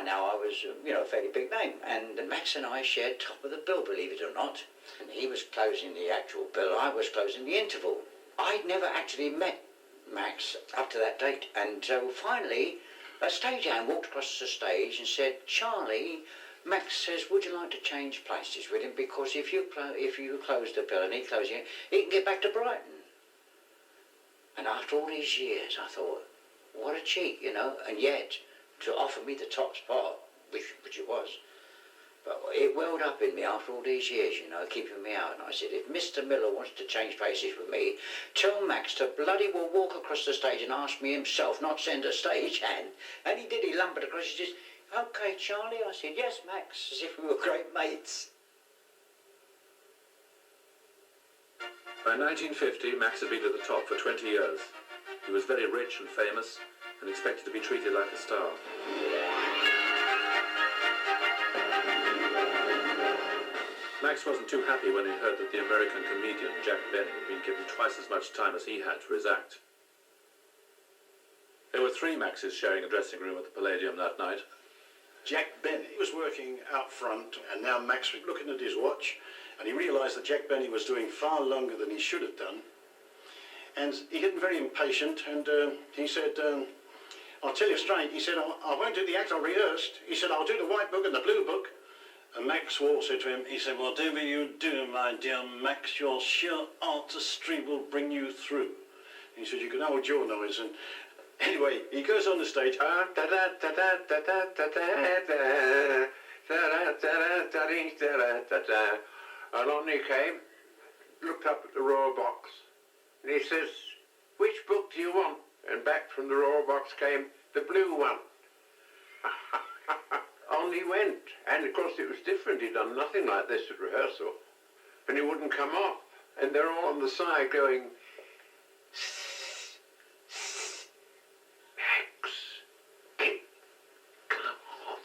now I was, a fairly big name. And Max and I shared top of the bill, believe it or not. And he was closing the actual bill, I was closing the interval. I'd never actually met Max up to that date. And so finally, a stagehand walked across the stage and said, Charlie, Max says, would you like to change places with him? Because if you close the bill and he closes it, he can get back to Brighton. And after all these years, I thought, what a cheek, and yet to offer me the top spot, which it was. But it welled up in me after all these years, keeping me out. And I said, if Mr. Miller wants to change places with me, tell Max to bloody well walk across the stage and ask me himself, not send a stagehand. And he did, he lumbered across, he says, okay, Charlie. I said, yes, Max, as if we were great mates. By 1950, Max had been at the top for 20 years. He was very rich and famous and expected to be treated like a star. Max wasn't too happy when he heard that the American comedian Jack Benny had been given twice as much time as he had for his act. There were 3 Maxes sharing a dressing room at the Palladium that night. Jack Benny was working out front, and now Max was looking at his watch, and he realised that Jack Benny was doing far longer than he should have done. And he getting very impatient, and he said, I'll tell you straight, he said, I won't do the act I rehearsed. He said, I'll do the white book and the blue book. And Max Wall said to him, he said, whatever you do, my dear Max, your sheer artistry will bring you through. He said, you can hold your noise. And anyway, he goes on the stage. And on he came, looked up at the raw box, and he says, which book do you want? And back from the raw box came the blue one. On he went, and of course it was different. He'd done nothing like this at rehearsal, and he wouldn't come off. And they're all on the side going, Max, come off.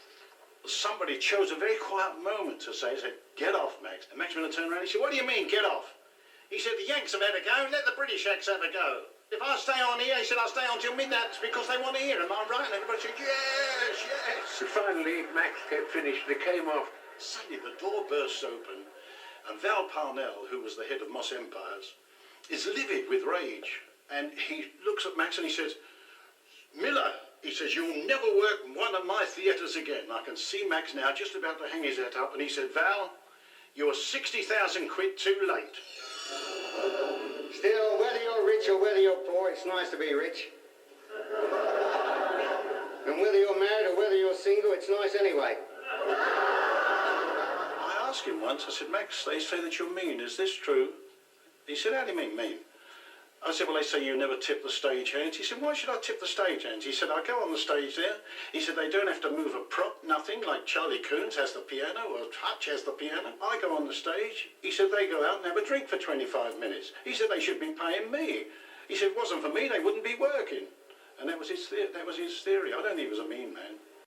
Somebody chose a very quiet moment to say, he said, get off, Max. And Max went to turn around, he said, what do you mean, get off? He said, the Yanks have had a go, let the British acts have a go. If I stay on here, he said, I'll stay on till midnight because they want to hear. Am I right? And everybody said, yes, yes. And finally, Max kept finished and he came off. Suddenly, the door bursts open, and Val Parnell, who was the head of Moss Empires, is livid with rage. And he looks at Max and he says, Miller, he says, you'll never work one of my theatres again. I can see Max now just about to hang his head up, and he said, Val, you're 60,000 quid too late. Still, whether you're rich or whether you're poor, it's nice to be rich. And whether you're married or whether you're single, it's nice anyway. I asked him once, I said, Max, they say that you're mean. Is this true? He said, how do you mean mean? I said, well, they say you never tip the stagehands. He said, why should I tip the stagehands? He said, I go on the stage there. He said, they don't have to move a prop, nothing, like Charlie Coons has the piano or Hutch has the piano. I go on the stage. He said, they go out and have a drink for 25 minutes. He said, they should be paying me. He said, if it wasn't for me, they wouldn't be working. And that was his theory. I don't think he was a mean man.